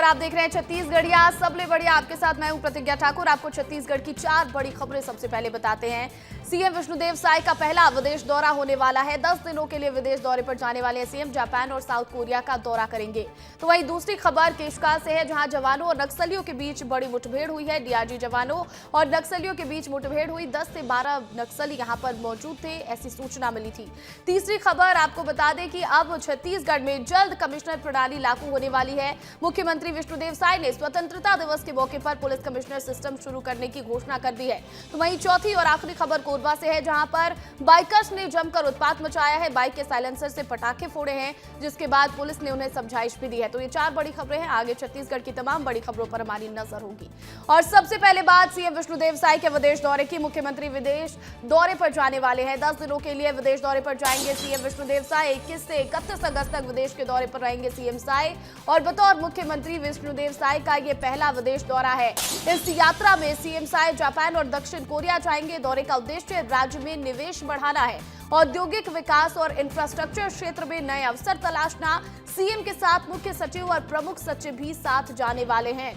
आप देख रहे हैं छत्तीसगढ़िया सबले बढ़िया। आपके साथ मैं हूं प्रतिज्ञा ठाकुर। आपको छत्तीसगढ़ की 4 बड़ी खबरें सबसे पहले बताते हैं। सीएम विष्णुदेव साय का पहला विदेश दौरा होने वाला है। 10 दिनों के लिए विदेश दौरे पर जाने वाले सीएम जापान और साउथ कोरिया का दौरा करेंगे। तो वहीं दूसरी खबर केशकाल से है, जहां जवानों और नक्सलियों के बीच बड़ी मुठभेड़ हुई है। डीआरजी जवानों और नक्सलियों के बीच मुठभेड़ हुई। 10 से 12 नक्सली यहां पर मौजूद थे, ऐसी सूचना मिली थी। तीसरी खबर आपको बता दें कि अब छत्तीसगढ़ में जल्द कमिश्नर प्रणाली लागू होने वाली है। मुख्यमंत्री विष्णुदेव साय ने स्वतंत्रता दिवस के मौके पर पुलिस कमिश्नर सिस्टम शुरू करने की घोषणा कर दी है। तो वहीं चौथी और आखिरी खबर कोरबा से है, जहां पर बाइकर्स ने जमकर उत्पात मचाया है। बाइक के साइलेंसर से पटाखे फोड़े हैं, जिसके बाद पुलिस ने उन्हें समझाइश भी दी है। तो ये 4 बड़ी खबरें हैं। आगे छत्तीसगढ़ की तमाम बड़ी खबरों पर हमारी नजर होगी। और सबसे पहले बात सीएम विष्णुदेव साय के विदेश दौरे की। मुख्यमंत्री विदेश दौरे पर जाने वाले हैं। 10 दिनों के लिए विदेश दौरे पर जाएंगे सीएम विष्णुदेव साय। 21 से 31 अगस्त तक विदेश के दौरे पर रहेंगे सीएम साय। और बतौर मुख्यमंत्री विष्णुदेव साय का ये पहला विदेश दौरा है। इस यात्रा में सीएम साय जापान और दक्षिण कोरिया जाएंगे। दौरे का उद्देश्य राज्य में निवेश बढ़ाना है, औद्योगिक विकास और इंफ्रास्ट्रक्चर क्षेत्र में नए अवसर तलाशना। सीएम के साथ मुख्य सचिव और प्रमुख सचिव भी साथ जाने वाले हैं।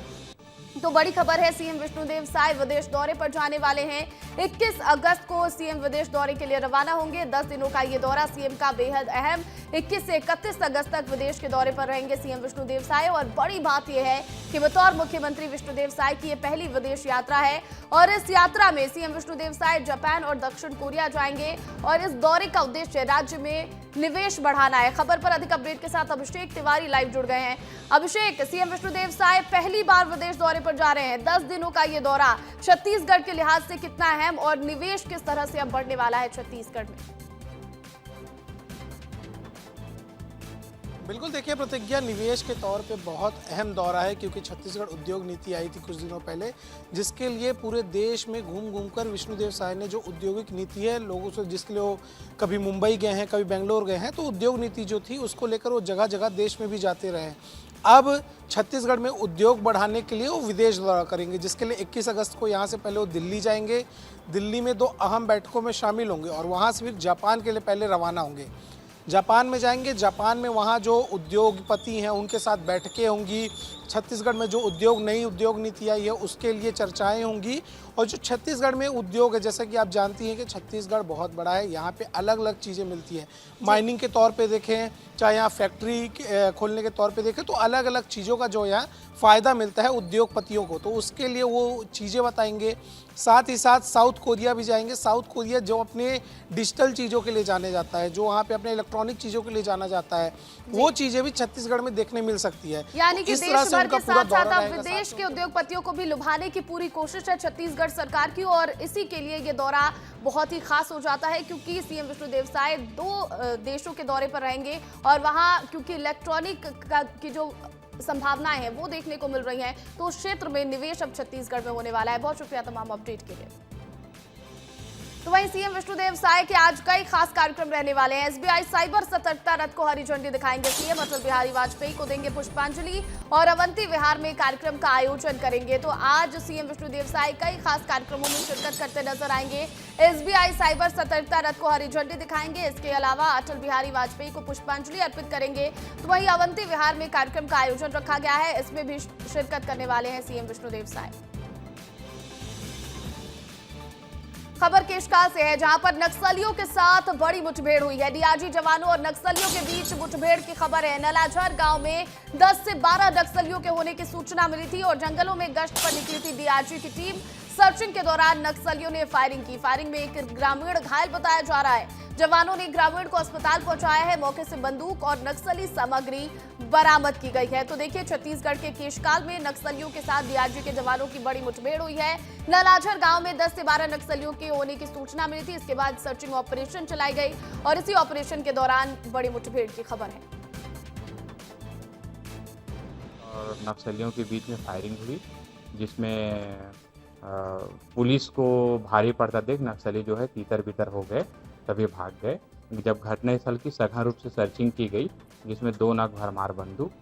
तो बड़ी खबर है, सीएम विष्णुदेव साय विदेश दौरे पर जाने वाले हैं। 21 अगस्त को सीएम विदेश दौरे के लिए रवाना होंगे। 10 दिनों का ये दौरा सीएम का बेहद अहम। 21 से 31 अगस्त तक विदेश के दौरे पर रहेंगे सीएम विष्णुदेव साय। और बड़ी बात यह है कि बतौर मुख्यमंत्री विष्णुदेव साय की ये पहली विदेश यात्रा है। और इस यात्रा में सीएम विष्णुदेव साय जापान और दक्षिण कोरिया जाएंगे। और इस दौरे का उद्देश्य राज्य में निवेश बढ़ाना है। खबर पर अधिक अपडेट के साथ अभिषेक तिवारी लाइव जुड़ गए हैं। अभिषेक, सीएम विष्णुदेव साय पहली बार विदेश दौरे पर जा रहे हैं। 10 दिनों का ये दौरा छत्तीसगढ़ के लिहाज से कितना अहम और निवेश किस तरह से अब बढ़ने वाला है छत्तीसगढ़ में? बिल्कुल, देखिए प्रतिज्ञा, निवेश के तौर पे बहुत अहम दौरा है, क्योंकि छत्तीसगढ़ उद्योग नीति आई थी कुछ दिनों पहले, जिसके लिए पूरे देश में घूम घूम कर विष्णुदेव साय ने जो औद्योगिक नीति है लोगों से, जिसके लिए वो कभी मुंबई गए हैं, कभी बेंगलोर गए हैं, तो उद्योग नीति जो थी उसको लेकर वो जगह जगह देश में भी जाते रहे। अब छत्तीसगढ़ में उद्योग बढ़ाने के लिए वो विदेश दौरा करेंगे, जिसके लिए 21 अगस्त को यहाँ से पहले वो दिल्ली जाएंगे। दिल्ली में 2 अहम बैठकों में शामिल होंगे और वहाँ से फिर जापान के लिए पहले रवाना होंगे। जापान में जाएंगे। जापान में वहाँ जो उद्योगपति हैं उनके साथ बैठकें होंगी। छत्तीसगढ़ में जो नई उद्योग नीति आई है उसके लिए चर्चाएं होंगी। और जो छत्तीसगढ़ में उद्योग है, जैसा कि आप जानती हैं कि छत्तीसगढ़ बहुत बड़ा है, यहाँ पे अलग अलग चीज़ें मिलती हैं। माइनिंग के तौर पे देखें, चाहे यहाँ फैक्ट्री खोलने के तौर पे देखें, तो अलग अलग चीज़ों का जो यहाँ फ़ायदा मिलता है उद्योगपतियों को, तो उसके लिए वो चीज़ें बताएंगे। साथ ही साथ साउथ कोरिया भी जाएंगे। साउथ कोरिया जो अपने डिजिटल चीज़ों के लिए जाने जाता है, जो वहाँ पे अपने इलेक्ट्रॉनिक चीज़ों के लिए जाना जाता है, वो चीज़ें भी छत्तीसगढ़ में देखने मिल सकती है। यानी कि इस तरह से के साथ साथ अब विदेश के उद्योगपतियों को भी लुभाने की पूरी कोशिश है छत्तीसगढ़ सरकार की। और इसी के लिए ये दौरा बहुत ही खास हो जाता है, क्योंकि सीएम विष्णुदेव साय 2 देशों के दौरे पर रहेंगे। और वहां क्योंकि इलेक्ट्रॉनिक की जो संभावनाएं हैं वो देखने को मिल रही हैं, तो उस क्षेत्र में निवेश अब छत्तीसगढ़ में होने वाला है। बहुत शुक्रिया तमाम अपडेट के लिए। तो वहीं सीएम विष्णुदेव साय के आज कई खास कार्यक्रम रहने वाले हैं। एसबीआई साइबर सतर्कता रथ को हरी झंडी दिखाएंगे सीएम। अटल बिहारी वाजपेयी को देंगे पुष्पांजलि और अवंती विहार में कार्यक्रम का आयोजन करेंगे। तो आज सीएम विष्णुदेव साय कई खास कार्यक्रमों में शिरकत करते नजर आएंगे। एसबीआई साइबर सतर्कता रथ को हरी झंडी दिखाएंगे। इसके अलावा अटल बिहारी वाजपेयी को पुष्पांजलि अर्पित करेंगे। तो वहीं अवंती विहार में कार्यक्रम का आयोजन रखा गया है, इसमें भी शिरकत करने वाले हैं सीएम विष्णुदेव साय। खबर केशकाल से है, जहां पर नक्सलियों के साथ बड़ी मुठभेड़ हुई है। डीआरजी जवानों और नक्सलियों के बीच मुठभेड़ की खबर है। नलाझर गांव में 10 से 12 नक्सलियों के होने की सूचना मिली थी और जंगलों में गश्त पर निकली थी डीआरजी की टीम। सर्चिंग के दौरान नक्सलियों ने फायरिंग की। फायरिंग में एक ग्रामीण घायल बताया जा रहा है। जवानों ने ग्रामीण को अस्पताल पहुंचाया है। मौके से बंदूक और नक्सली सामग्री बरामद की गई है। तो देखिए, छत्तीसगढ़ के केशकाल में नक्सलियों के साथ डीआरजी के जवानों की बड़ी मुठभेड़ हुई है। नलाझर गांव में 10 से 12 नक्सलियों के होने की सूचना मिली थी। इसके बाद सर्चिंग ऑपरेशन चलाई गई और इसी ऑपरेशन के दौरान बड़ी मुठभेड़ की खबर है। और नक्सलियों के बीच में फायरिंग हुई, जिसमें पुलिस को भारी पड़ता देख नक्सली जो है तीतर बितर हो गए, तभी भाग गए। जब घटनास्थल की सघन रूप से सर्चिंग की गई, जिसमें 2 नग भरमार बंदूक,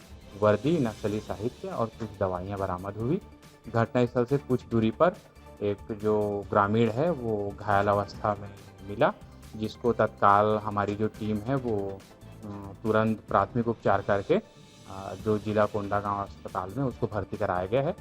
वर्दी, नक्सली साहित्य और कुछ दवाइयां बरामद हुई। घटनास्थल से कुछ दूरी पर एक जो ग्रामीण है वो घायल अवस्था में मिला, जिसको तत्काल हमारी जो टीम है वो तुरंत प्राथमिक उपचार करके जो जिला कोंडागांव अस्पताल में उसको भर्ती कराया गया है।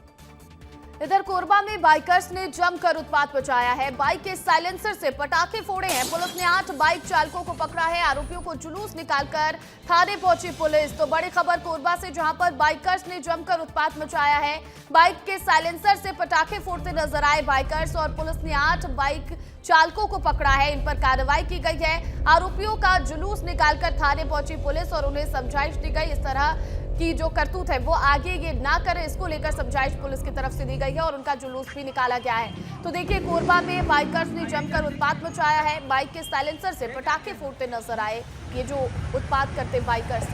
इधर कोरबा में बाइकर्स ने जमकर उत्पात मचाया है। बाइक के साइलेंसर से पटाखे फोड़े हैं। पुलिस ने 8 बाइक चालकों को पकड़ा है। आरोपियों को जुलूस निकालकर थाने पहुंची पुलिस। तो बड़ी खबर कोरबा से, जहां पर बाइकर्स ने जमकर उत्पात मचाया है। बाइक के साइलेंसर से पटाखे फोड़ते नजर आए बाइकर्स और पुलिस ने 8 बाइक चालकों को पकड़ा है। इन पर कार्रवाई की गई है। आरोपियों का जुलूस निकालकर थाने पहुंची पुलिस और उन्हें समझाइश दी गई। इस तरह की जो करतूत है वो आगे ये ना करे, इसको लेकर समझाइश पुलिस की तरफ से दी गई है और उनका जुलूस भी निकाला गया है। तो देखिए, कोरबा में बाइकर्स ने जमकर उत्पात मचाया है। बाइक के साइलेंसर से पटाखे फोड़ते नजर आए ये जो उत्पात करते बाइकर्स।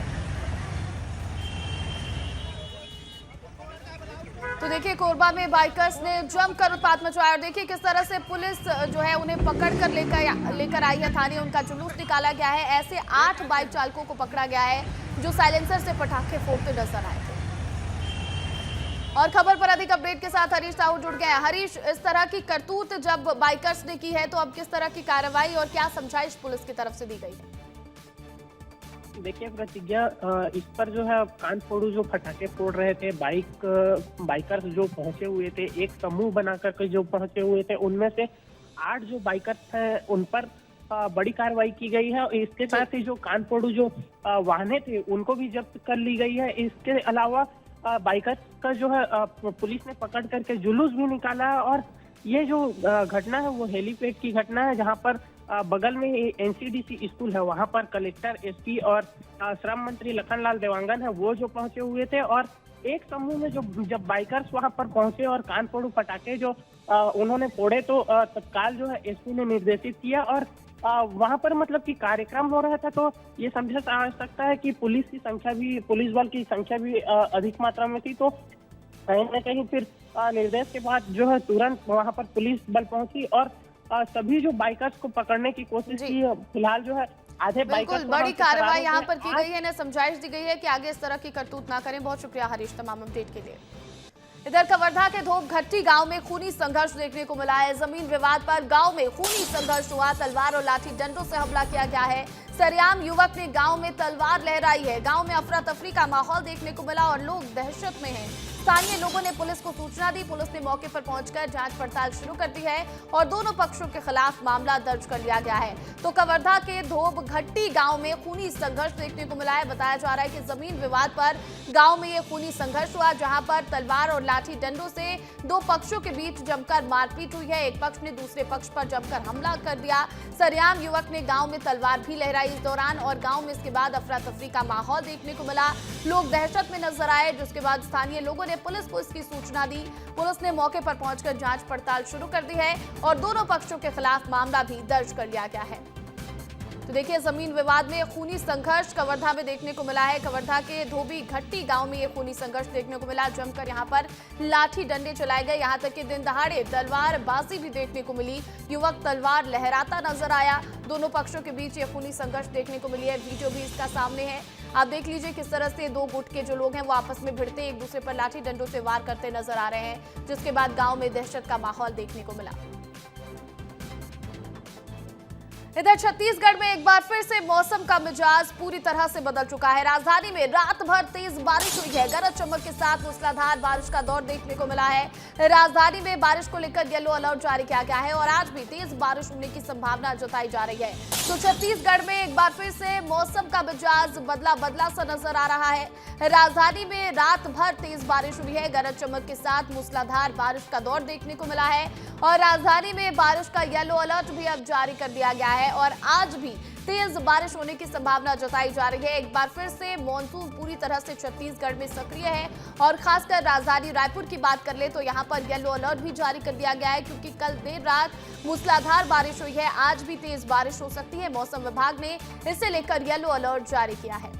तो देखिए, कोरबा में बाइकर्स ने जमकर उत्पात मचाया और देखिए किस तरह से पुलिस जो है उन्हें पकड़ कर लेकर आई है थाने। उनका जुलूस निकाला गया है। ऐसे 8 बाइक चालकों को पकड़ा गया है जो साइलेंसर से पटाखे फोड़ते नजर आए थे। और खबर पर अधिक अपडेट के साथ हरीश साहू जुड़ गए हैं। हरीश, इस तरह की करतूत जब बाइकर्स ने की है तो अब किस तरह की कार्रवाई और क्या समझाइश पुलिस की तरफ से दी गई है? देखिए प्रतिज्ञा, इस पर जो है कान फोड़ू जो पटाखे फोड़ रहे थे बाइकर्स जो पहुंचे हुए थे, एक समूह बनाकर के जो पहुंचे हुए थे, उनमें से 8 जो बाइकर्स हैं उन पर बड़ी कार्रवाई की गई है। इसके साथ ही जो कान फोड़ू जो वाहने थे उनको भी जब्त कर ली गई है। इसके अलावा बाइकर्स का जो है पुलिस ने पकड़ करके जुलूस भी निकाला है। और ये जो घटना है वो हेलीपैड की घटना है, जहां पर बगल में एनसीडीसी स्कूल है, वहां पर कलेक्टर, एसपी और श्रम मंत्री लखनलाल देवांगन है, वो जो पहुंचे हुए थे। और एक समूह में जब बाइकर्स वहां पर पहुंचे और कान फोड़ू पटाखे जो उन्होंने फोड़े तो तत्काल जो है एसपी ने निर्देशित किया और वहां पर मतलब कि कार्यक्रम हो रहा था। तो ये समझा जा सकता है कि पुलिस बल की संख्या भी अधिक मात्रा में थी। तो कहीं न कहीं फिर निर्देश के बाद जो है तुरंत वहां पर पुलिस बल पहुंची और सभी जो बाइकर्स को पकड़ने की कोशिश की। फिलहाल जो है आधे बाइकर्स, बड़ी कार्रवाई यहाँ पर की गई है, इन्हें समझाइश दी गई है कि आगे इस तरह की करतूत ना करें। बहुत शुक्रिया हरीश तमाम अपडेट के लिए। इधर कवर्धा के धोपघट्टी गांव में खूनी संघर्ष देखने को मिला है। जमीन विवाद पर गांव में खूनी संघर्ष हुआ। तलवार और लाठी डंडों से हमला किया गया है। सरेआम युवक ने गांव में तलवार लहराई है। गांव में अफरा तफरी का माहौल देखने को मिला और लोग दहशत में हैं। स्थानीय लोगों ने पुलिस को सूचना दी। पुलिस ने मौके पर पहुंचकर जांच पड़ताल शुरू कर दी है और दोनों पक्षों के खिलाफ मामला दर्ज कर लिया गया है। तो कवर्धा के धोपघट्टी गांव में खूनी संघर्ष देखने को मिला है। बताया जा रहा है कि जमीन विवाद पर गांव में ये खूनी संघर्ष हुआ, जहां पर तलवार और लाठी डंडों से दो पक्षों के बीच जमकर मारपीट हुई है। एक पक्ष ने दूसरे पक्ष पर जमकर हमला कर दिया। सरेआम युवक ने गांव में तलवार भी लहराई इस दौरान और गांव में इसके बाद अफरा तफरी का माहौल देखने को मिला। लोग दहशत में नजर आए, जिसके बाद स्थानीय लोगों ने पुलिस को इसकी सूचना दी। पुलिस ने मौके पर पहुंचकर जांच पड़ताल शुरू कर दी है और दोनों पक्षों के खिलाफ मामला भी दर्ज कर लिया गया है। तो देखिए, जमीन विवाद में खूनी संघर्ष कवर्धा में देखने को मिला है। कवर्धा के धोपघट्टी गांव में ये खूनी संघर्ष देखने को मिला। जमकर यहां पर लाठी डंडे चलाए गए। यहां तक कि दिन दहाड़े तलवारबाजी भी देखने को मिली। युवक तलवार लहराता नजर आया। दोनों पक्षों के बीच ये खूनी संघर्ष देखने को मिली है। वीडियो भी इसका सामने है, आप देख लीजिए किस तरह से दो गुट के जो लोग हैं वो आपस में भिड़ते एक दूसरे पर लाठी डंडों से वार करते नजर आ रहे हैं, जिसके बाद गांव में दहशत का माहौल देखने को मिला। इधर छत्तीसगढ़ में एक बार फिर से मौसम का मिजाज पूरी तरह से बदल चुका है। राजधानी में रात भर तेज बारिश हुई है। गरज चमक के साथ मूसलाधार बारिश का दौर देखने को मिला है। राजधानी में बारिश को लेकर येलो अलर्ट जारी किया गया है और आज भी तेज बारिश होने की संभावना जताई जा रही है। तो छत्तीसगढ़ में एक बार फिर से मौसम का मिजाज बदला बदला सा नजर आ रहा है। राजधानी में रात भर तेज बारिश हुई है। गरज चमक के साथ मूसलाधार बारिश का दौर देखने को मिला है और राजधानी में बारिश का येलो अलर्ट भी अब जारी कर दिया गया है और आज भी तेज बारिश होने की संभावना जताई जा रही है। एक बार फिर से मॉनसून पूरी तरह से छत्तीसगढ़ में सक्रिय है और खासकर राजधानी रायपुर की बात कर ले तो यहां पर येलो अलर्ट भी जारी कर दिया गया है, क्योंकि कल देर रात मूसलाधार बारिश हुई है। आज भी तेज बारिश हो सकती है। मौसम विभाग ने इसे लेकर येलो अलर्ट जारी किया है।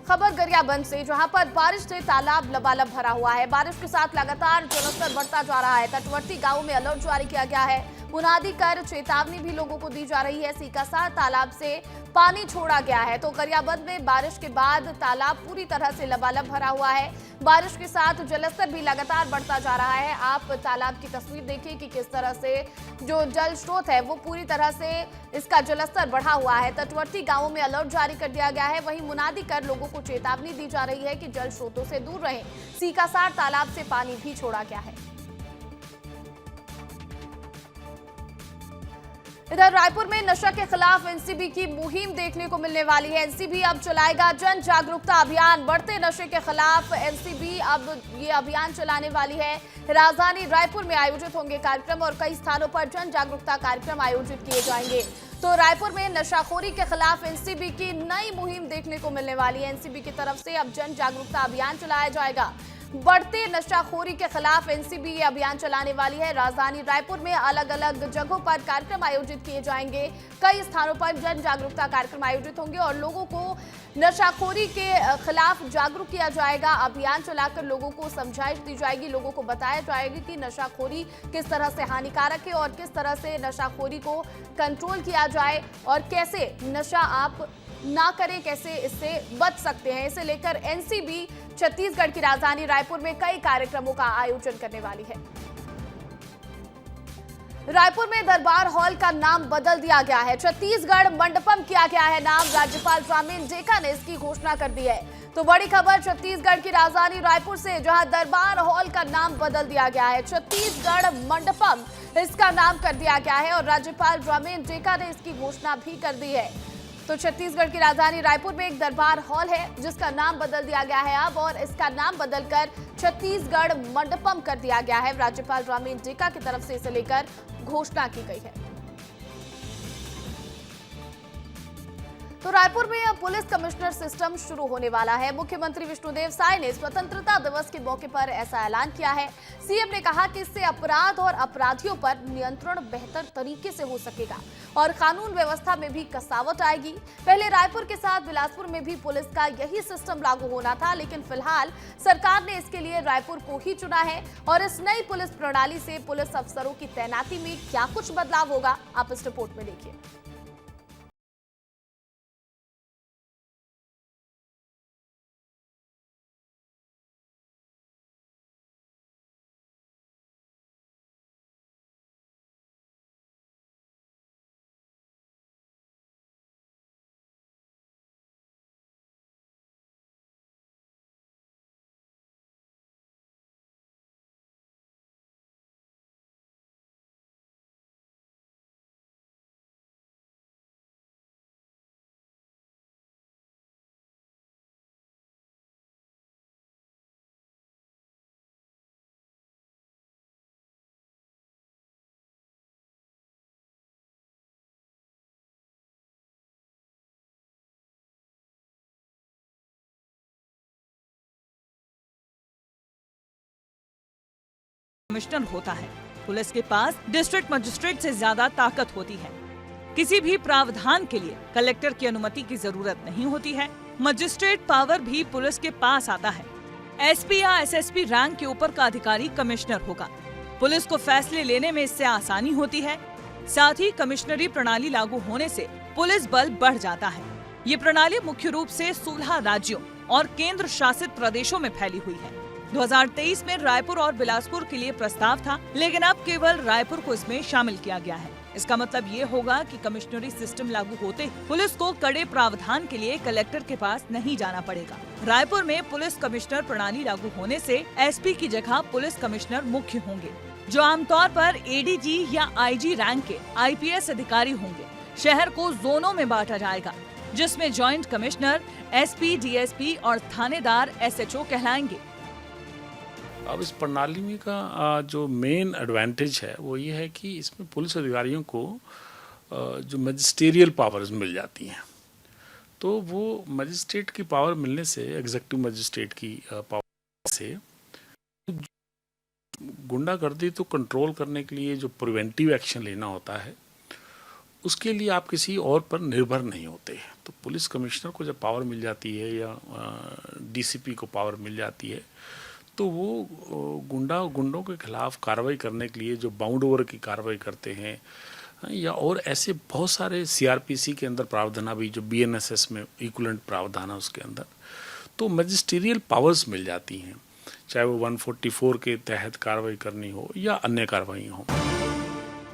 खबर गरियाबंद से, जहां पर बारिश से तालाब लबालब भरा हुआ है। बारिश के साथ लगातार जलस्तर बढ़ता जा रहा है। तटवर्ती गांवों में अलर्ट जारी किया गया है। मुनादी कर चेतावनी भी लोगों को दी जा रही है। सीकासार तालाब से पानी छोड़ा गया है। तो गरियाबंद में बारिश के बाद तालाब पूरी तरह से लबालब भरा हुआ है। बारिश के साथ जलस्तर भी लगातार बढ़ता जा रहा है। आप तालाब की तस्वीर देखिए कि किस तरह से जो जल स्रोत है वो पूरी तरह से इसका जलस्तर बढ़ा हुआ है। तटवर्ती गांवों में अलर्ट जारी कर दिया गया है। वहीं मुनादी कर लोगों को चेतावनी दी जा रही है कि जल स्रोतों से दूर रहें। सीकासार तालाब से पानी भी छोड़ा गया है। इधर रायपुर में नशा के खिलाफ एनसीबी की मुहिम देखने को मिलने वाली है। एनसीबी अब चलाएगा जन जागरूकता अभियान। बढ़ते नशे के खिलाफ एनसीबी अब ये अभियान चलाने वाली है। राजधानी रायपुर में आयोजित होंगे कार्यक्रम और कई स्थानों पर जन जागरूकता कार्यक्रम आयोजित किए जाएंगे। तो रायपुर में नशाखोरी के खिलाफ एनसीबी की नई मुहिम देखने को मिलने वाली है। एनसीबी की तरफ से अब जन जागरूकता अभियान चलाया जाएगा। बढ़ते नशाखोरी के खिलाफ एनसीबी ये अभियान चलाने वाली है। राजधानी रायपुर में अलग अलग जगहों पर कार्यक्रम आयोजित किए जाएंगे। कई स्थानों पर जन जागरूकता कार्यक्रम आयोजित होंगे और लोगों को नशाखोरी के खिलाफ जागरूक किया जाएगा। अभियान चलाकर लोगों को समझाइश दी जाएगी, लोगों को बताया जाएगा कि नशाखोरी किस तरह से हानिकारक है और किस तरह से नशाखोरी को कंट्रोल किया जाए और कैसे नशा आप ना करें, कैसे इससे बच सकते हैं। इसे लेकर एनसीबी छत्तीसगढ़ की राजधानी रायपुर में कई कार्यक्रमों का आयोजन करने वाली है। रायपुर में दरबार हॉल का नाम बदल दिया गया है। छत्तीसगढ़ मंडपम किया गया है नाम। राज्यपाल रामेन जेका ने इसकी घोषणा कर दी है। तो बड़ी खबर छत्तीसगढ़ की राजधानी रायपुर से, जहां दरबार हॉल का नाम बदल दिया गया है। छत्तीसगढ़ मंडपम इसका नाम कर दिया गया है और राज्यपाल रामेन जेका ने इसकी घोषणा भी कर दी है। तो छत्तीसगढ़ की राजधानी रायपुर में एक दरबार हॉल है जिसका नाम बदल दिया गया है अब, और इसका नाम बदलकर छत्तीसगढ़ मंडपम कर दिया गया है। राज्यपाल रामेन जेका की तरफ से इसे लेकर घोषणा की गई है। तो रायपुर में अब पुलिस कमिश्नर सिस्टम शुरू होने वाला है। मुख्यमंत्री विष्णुदेव साय ने स्वतंत्रता दिवस के मौके पर ऐसा ऐलान किया है। सीएम ने कहा कि इससे अपराध और अपराधियों पर नियंत्रण बेहतर तरीके से हो सकेगा और कानून व्यवस्था में भी कसावट आएगी। पहले रायपुर के साथ बिलासपुर में भी पुलिस का यही सिस्टम लागू होना था, लेकिन फिलहाल सरकार ने इसके लिए रायपुर को ही चुना है। और इस नई पुलिस प्रणाली से पुलिस अफसरों की तैनाती में क्या कुछ बदलाव होगा, आप इस रिपोर्ट में देखिए। कमिश्नर होता है। पुलिस के पास डिस्ट्रिक्ट मजिस्ट्रेट से ज्यादा ताकत होती है। किसी भी प्रावधान के लिए कलेक्टर की अनुमति की जरूरत नहीं होती है। मजिस्ट्रेट पावर भी पुलिस के पास आता है। एसपी या एसएसपी रैंक के ऊपर का अधिकारी कमिश्नर होगा। पुलिस को फैसले लेने में इससे आसानी होती है। साथ ही कमिश्नरी प्रणाली लागू होने से पुलिस बल बढ़ जाता है। ये प्रणाली मुख्य रूप से 16 राज्यों और केंद्र शासित प्रदेशों में फैली हुई है। 2023 में रायपुर और बिलासपुर के लिए प्रस्ताव था, लेकिन अब केवल रायपुर को इसमें शामिल किया गया है। इसका मतलब ये होगा कि कमिश्नरी सिस्टम लागू होते पुलिस को कड़े प्रावधान के लिए कलेक्टर के पास नहीं जाना पड़ेगा। रायपुर में पुलिस कमिश्नर प्रणाली लागू होने से एसपी की जगह पुलिस कमिश्नर मुख्य होंगे, जो आमतौर पर एडीजी या आईजी रैंक के आईपीएस अधिकारी होंगे। शहर को जोनों में बांटा जाएगा, जिसमें जॉइंट कमिश्नर, एसपी, डीएसपी और थानेदार एसएचओ कहलाएंगे। अब इस प्रणाली में का जो मेन एडवांटेज है वो ये है कि इसमें पुलिस अधिकारियों को जो मजिस्ट्रियल पावर्स मिल जाती हैं। तो वो मजिस्ट्रेट की पावर मिलने से, एग्जीक्यूटिव मजिस्ट्रेट की पावर से, गुंडागर्दी तो कंट्रोल करने के लिए जो प्रिवेंटिव एक्शन लेना होता है उसके लिए आप किसी और पर निर्भर नहीं होते। तो पुलिस कमिश्नर को जब पावर मिल जाती है या डीसीपी को पावर मिल जाती है तो वो गुंडों के खिलाफ कार्रवाई करने के लिए जो बाउंड ओवर की कार्रवाई करते हैं, या और ऐसे बहुत सारे सीआरपीसी के अंदर प्रावधान, अभी जो बीएनएसएस में इक्विवेलेंट प्रावधान है उसके अंदर, तो मैजिस्ट्रियल पावर्स मिल जाती हैं, चाहे वो 144 के तहत कार्रवाई करनी हो या अन्य कार्रवाई हो।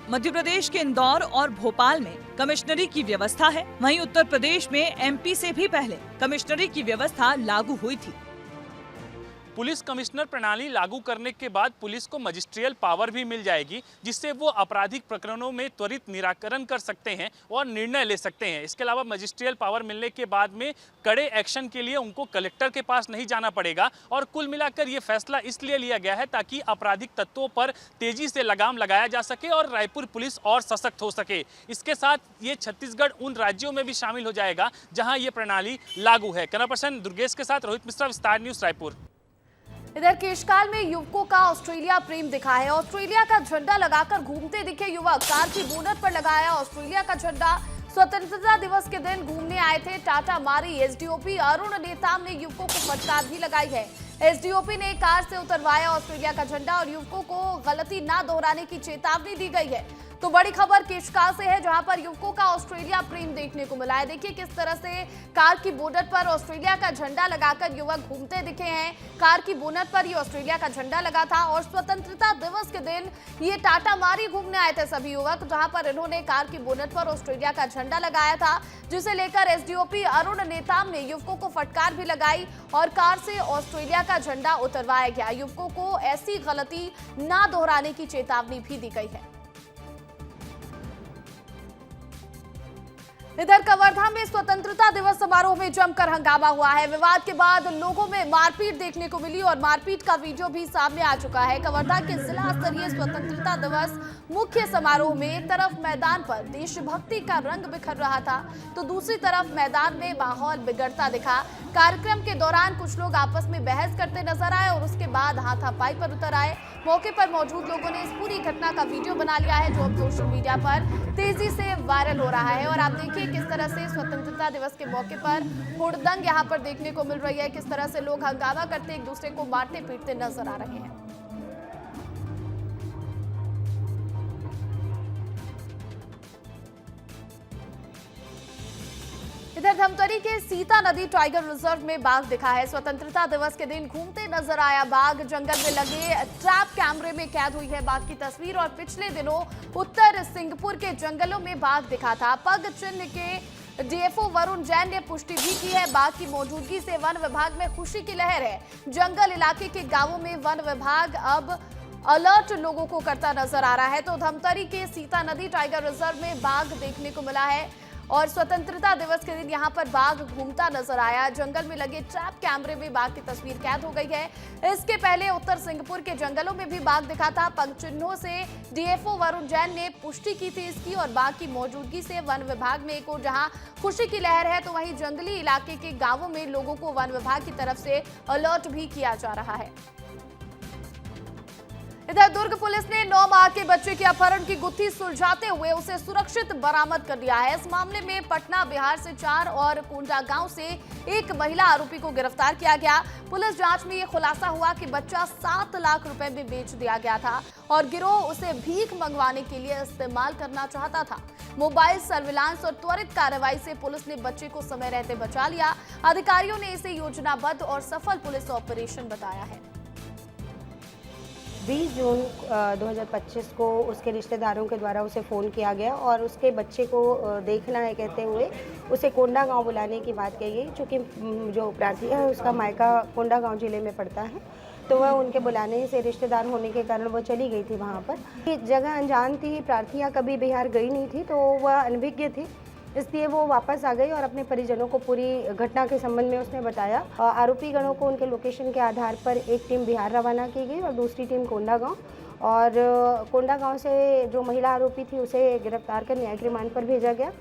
मध्य प्रदेश के इंदौर और भोपाल में कमिश्नरी की व्यवस्था है, वहीं उत्तर प्रदेश में एमपी से भी पहले कमिश्नरी की व्यवस्था लागू हुई थी। पुलिस कमिश्नर प्रणाली लागू करने के बाद पुलिस को मजिस्ट्रियल पावर भी मिल जाएगी, जिससे वो आपराधिक प्रकरणों में त्वरित निराकरण कर सकते हैं और निर्णय ले सकते हैं। इसके अलावा मजिस्ट्रियल पावर मिलने के बाद में कड़े एक्शन के लिए उनको कलेक्टर के पास नहीं जाना पड़ेगा। और कुल मिलाकर ये फैसला इसलिए लिया गया है ताकि आपराधिक तत्वों पर तेजी से लगाम लगाया जा सके और रायपुर पुलिस और सशक्त हो सके। इसके साथ ये छत्तीसगढ़ उन राज्यों में भी शामिल हो जाएगा जहाँ ये प्रणाली लागू है। कैमरा पर्सन दुर्गेश के साथ रोहित मिश्रा, विस्तार न्यूज, रायपुर। इधर केशकाल में युवकों का ऑस्ट्रेलिया प्रेम दिखा है। ऑस्ट्रेलिया का झंडा लगाकर घूमते दिखे युवक, कार की बोनट पर लगाया ऑस्ट्रेलिया का झंडा। स्वतंत्रता दिवस के दिन घूमने आए थे टाटा मारी। एसडीओपी अरुण नेताम ने युवकों को फटकार भी लगाई है। एसडीओपी ने कार से उतरवाया ऑस्ट्रेलिया का झंडा और युवकों को गलती ना दोहराने की चेतावनी दी गई है। तो बड़ी खबर केशकाल से है, जहां पर युवकों का ऑस्ट्रेलिया प्रेम देखने को मिला है। देखिए किस तरह से कार की बोनट पर ऑस्ट्रेलिया का झंडा लगाकर युवक घूमते दिखे हैं। कार की बोनट पर ये ऑस्ट्रेलिया का झंडा लगा था और स्वतंत्रता दिवस के दिन ये टाटा मारी घूमने आए थे सभी युवक, जहां पर इन्होंने कार की बोनट पर ऑस्ट्रेलिया का झंडा लगाया था, जिसे लेकर एसडीओपी अरुण नेताम ने युवकों को फटकार भी लगाई और कार से ऑस्ट्रेलिया का झंडा उतरवाया गया। युवकों को ऐसी गलती ना दोहराने की चेतावनी भी दी गई है। इधर कवर्धा में स्वतंत्रता दिवस समारोह में जमकर हंगामा हुआ है। विवाद के बाद लोगों में मारपीट देखने को मिली और मारपीट का वीडियो भी सामने आ चुका है। कवर्धा के जिला स्तरीय स्वतंत्रता दिवस मुख्य समारोह में एक तरफ मैदान पर देशभक्ति का रंग बिखर रहा था, तो दूसरी तरफ मैदान में माहौल बिगड़ता दिखा। कार्यक्रम के दौरान कुछ लोग आपस में बहस करते नजर आए और उसके बाद हाथापाई पर उतर आए। मौके पर मौजूद लोगों ने इस पूरी घटना का वीडियो बना लिया है, जो अब सोशल मीडिया पर तेजी से वायरल हो रहा है। और आप देखिए किस तरह से स्वतंत्रता दिवस के मौके पर हुड़दंग यहाँ पर देखने को मिल रही है, किस तरह से लोग हंगामा करते एक दूसरे को मारते पीटते नजर आ रहे हैं। इधर धमतरी के सीता नदी टाइगर रिजर्व में बाघ दिखा है। स्वतंत्रता दिवस के दिन घूमते नजर आया बाघ। जंगल में लगे ट्रैप कैमरे में कैद हुई है बाघ की तस्वीर। और पिछले दिनों उत्तर सिंहपुर के जंगलों में बाघ दिखा था। पग चिन्ह के डीएफओ वरुण जैन ने पुष्टि भी की है। बाघ की मौजूदगी से वन विभाग में खुशी की लहर है। जंगल इलाके के गांवों में वन विभाग अब अलर्ट लोगों को करता नजर आ रहा है। तो धमतरी के सीता नदी टाइगर रिजर्व में बाघ देखने को मिला है और स्वतंत्रता दिवस के दिन यहां पर बाघ घूमता नजर आया। जंगल में लगे ट्रैप कैमरे में बाघ की तस्वीर कैद हो गई है। इसके पहले उत्तर सिंहपुर के जंगलों में भी बाघ दिखा था। पग चिन्हों से डीएफओ वरुण जैन ने पुष्टि की थी इसकी। और बाघ की मौजूदगी से वन विभाग में एक और जहां खुशी की लहर है, तो वहीं जंगली इलाके के गांवों में लोगों को वन विभाग की तरफ से अलर्ट भी किया जा रहा है। इधर दुर्ग पुलिस ने 9 माह के बच्चे के अपहरण की गुत्थी सुलझाते हुए उसे सुरक्षित बरामद कर लिया है। इस मामले में पटना, बिहार से 4 और कोंडागांव से 1 महिला आरोपी को गिरफ्तार किया गया। पुलिस जांच में यह खुलासा हुआ कि बच्चा 7 लाख रुपए में बेच दिया गया था और गिरोह उसे भीख मंगवाने के लिए इस्तेमाल करना चाहता था। मोबाइल सर्विलांस और त्वरित कार्रवाई से पुलिस ने बच्चे को समय रहते बचा लिया। अधिकारियों ने इसे योजनाबद्ध और सफल पुलिस ऑपरेशन बताया है। 20 जून 2025 को उसके रिश्तेदारों के द्वारा उसे फ़ोन किया गया और उसके बच्चे को देखना है कहते हुए उसे कोंडागांव बुलाने की बात कही गई। चूँकि जो प्रार्थी है उसका मायका कोंडागांव ज़िले में पड़ता है, तो वह उनके बुलाने से रिश्तेदार होने के कारण वो चली गई थी वहाँ पर। जगह अनजान थी, प्रार्थियाँ कभी बिहार गई नहीं थी, तो वह अनभिज्ञ थी, इसलिए वो वापस आ गई और अपने परिजनों को पूरी घटना के संबंध में उसने बताया। आरोपी गणों को उनके लोकेशन के आधार पर एक टीम बिहार रवाना की गई और दूसरी टीम कोंडागांव। और कोंडागांव से जो महिला आरोपी थी उसे गिरफ्तार कर न्यायिक रिमांड पर भेजा गया।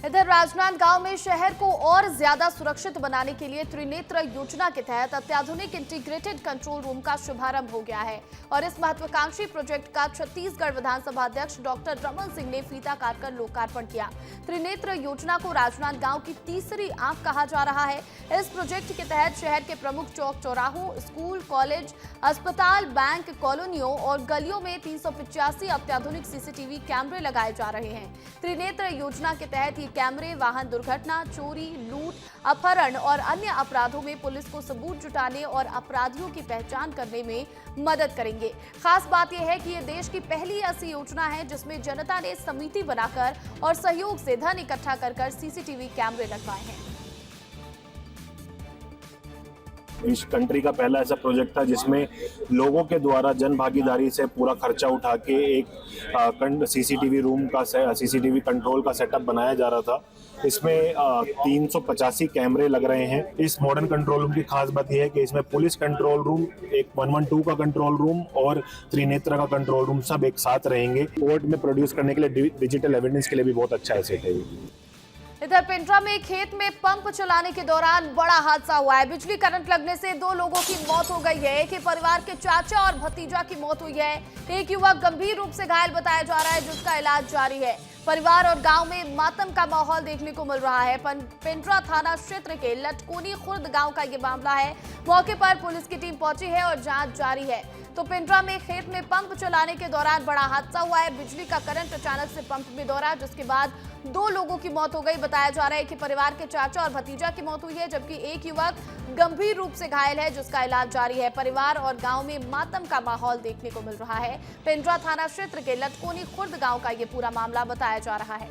इधर राजनांदगांव में शहर को और ज्यादा सुरक्षित बनाने के लिए त्रिनेत्र योजना के तहत अत्याधुनिक इंटीग्रेटेड कंट्रोल रूम का शुभारंभ हो गया है और इस महत्वाकांक्षी प्रोजेक्ट का छत्तीसगढ़ विधानसभा अध्यक्ष डॉक्टर रमन सिंह ने फीता काटकर लोकार्पण किया। त्रिनेत्र योजना को राजनांदगांव की तीसरी आंख कहा जा रहा है। इस प्रोजेक्ट के तहत शहर के प्रमुख चौक चौराहों, स्कूल, कॉलेज, अस्पताल, बैंक, कॉलोनियों और गलियों में 385 अत्याधुनिक सीसीटीवी कैमरे लगाए जा रहे हैं। त्रिनेत्र योजना के तहत ये कैमरे वाहन दुर्घटना, चोरी, लूट, अपहरण और अन्य अपराधों में पुलिस को सबूत जुटाने और अपराधियों की पहचान करने में मदद करेंगे। खास बात यह है कि ये देश की पहली ऐसी योजना है जिसमें जनता ने समिति बनाकर और सहयोग से धन इकट्ठा कर सीसीटीवी कैमरे लगवाए हैं। इस कंट्री का पहला ऐसा प्रोजेक्ट था जिसमें लोगों के द्वारा जन भागीदारी से पूरा खर्चा उठा के एक सीसीटीवी रूम का सीसीटीवी कंट्रोल का सेटअप बनाया जा रहा था। इसमें 385 कैमरे लग रहे हैं। इस मॉडर्न कंट्रोल रूम की खास बात यह है कि इसमें पुलिस कंट्रोल रूम, एक 112 का कंट्रोल रूम और त्रिनेत्र का कंट्रोल रूम सब एक साथ रहेंगे। कोर्ट में प्रोड्यूस करने के लिए डिजिटल एविडेंस के लिए भी बहुत अच्छा एसेट है। इधर पेंड्रा में खेत में पंप चलाने के दौरान बड़ा हादसा हुआ है। बिजली करंट लगने से 2 लोगों की मौत हो गई है। एक ही परिवार के चाचा और भतीजा की मौत हुई है। एक युवक गंभीर रूप से घायल बताया जा रहा है जिसका इलाज जारी है। परिवार और गांव में मातम का माहौल देखने को मिल रहा है। पेंड्रा थाना क्षेत्र के लटकोनी खुर्द गांव का ये मामला है। मौके पर पुलिस की टीम पहुंची है और जांच जारी है। तो पेंड्रा में खेत में पंप चलाने के दौरान बड़ा हादसा हुआ है। बिजली का करंट अचानक से पंप में दौड़ा जिसके बाद 2 लोगों की मौत हो गई। बताया जा रहा है कि परिवार के चाचा और भतीजा की मौत हुई है जबकि एक युवक गंभीर रूप से घायल है जिसका इलाज जारी है। परिवार और गांव में मातम का माहौल देखने को मिल रहा है। पेंड्रा थाना क्षेत्र के लटकोनी खुर्द गांव का ये पूरा मामला बताया जा रहा है।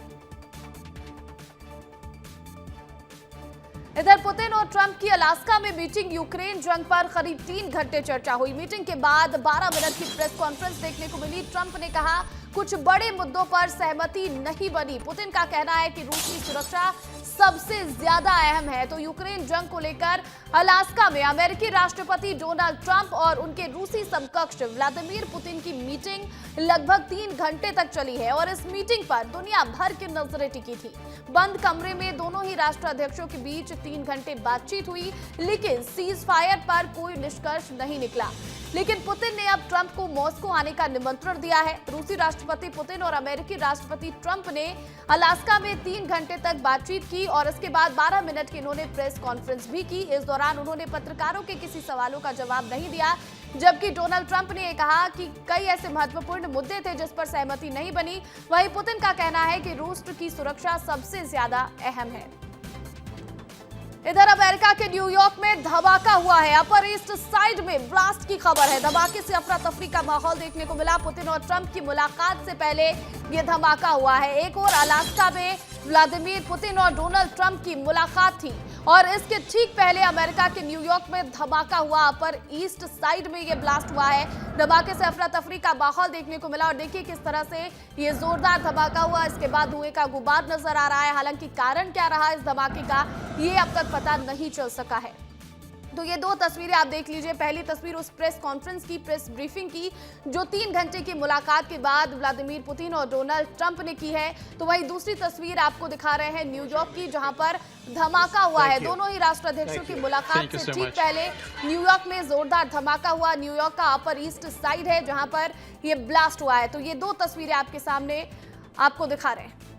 इधर पुतिन और ट्रंप की अलास्का में मीटिंग, यूक्रेन जंग पर करीब 3 घंटे चर्चा हुई। मीटिंग के बाद 12 मिनट की प्रेस कॉन्फ्रेंस देखने को मिली। ट्रंप ने कहा कुछ बड़े मुद्दों पर सहमति नहीं बनी। पुतिन का कहना है कि रूसी सुरक्षा सबसे ज्यादा अहम है। तो यूक्रेन जंग को लेकर अलास्का में अमेरिकी राष्ट्रपति डोनाल्ड ट्रंप और उनके रूसी समकक्ष व्लादिमीर पुतिन की मीटिंग लगभग 3 घंटे तक चली है और इस मीटिंग पर दुनिया भर की नजरें टिकी थी। बंद कमरे में दोनों ही राष्ट्राध्यक्षों के बीच 3 घंटे बातचीत हुई लेकिन सीज फायर पर कोई निष्कर्ष नहीं निकला। लेकिन पुतिन ने अब ट्रंप को मॉस्को आने का निमंत्रण दिया है। रूसी राष्ट्रपति पुतिन और अमेरिकी राष्ट्रपति ट्रंप ने अलास्का में 3 घंटे तक बातचीत की और इसके बाद 12 मिनट की इन्होंने प्रेस कॉन्फ्रेंस भी की। इस दौरान उन्होंने पत्रकारों के किसी सवालों का जवाब नहीं दिया जबकि डोनाल्ड ट्रंप ने कहा कि कई ऐसे महत्वपूर्ण मुद्दे थे जिस पर सहमति नहीं बनी। वहीं पुतिन का कहना है कि रूस की सुरक्षा सबसे ज्यादा अहम है। इधर अमेरिका के न्यूयॉर्क में धमाका हुआ है। अपर ईस्ट साइड में ब्लास्ट की खबर है। धमाके से अफरा तफरी का माहौल देखने को मिला। पुतिन और ट्रंप की मुलाकात से पहले यह धमाका हुआ है। एक और अलास्का में व्लादिमीर पुतिन और डोनाल्ड ट्रंप की मुलाकात थी और इसके ठीक पहले अमेरिका के न्यूयॉर्क में धमाका हुआ। अपर ईस्ट साइड में यह ब्लास्ट हुआ है। धमाके से अफरा तफरी का माहौल देखने को मिला और देखिए किस तरह से ये जोरदार धमाका हुआ। इसके बाद धुएं का गुबार नजर आ रहा है। हालांकि कारण क्या रहा इस धमाके का ये अब तक पता नहीं चल सका है। तो ये 2 तस्वीरें आप देख लीजिए। पहली तस्वीर उस प्रेस कॉन्फ्रेंस की, प्रेस ब्रीफिंग की जो 3 घंटे की मुलाकात के बाद व्लादिमीर पुतिन और डोनाल्ड ट्रंप ने की है। तो वहीं दूसरी तस्वीर आपको दिखा रहे हैं न्यूयॉर्क की जहां पर धमाका हुआ है। दोनों ही राष्ट्राध्यक्षों की मुलाकात से ठीक पहले न्यूयॉर्क में जोरदार धमाका हुआ। न्यूयॉर्क का अपर ईस्ट साइड है जहां पर ये ब्लास्ट हुआ है। तो ये 2 तस्वीरें आपके सामने आपको दिखा रहे हैं।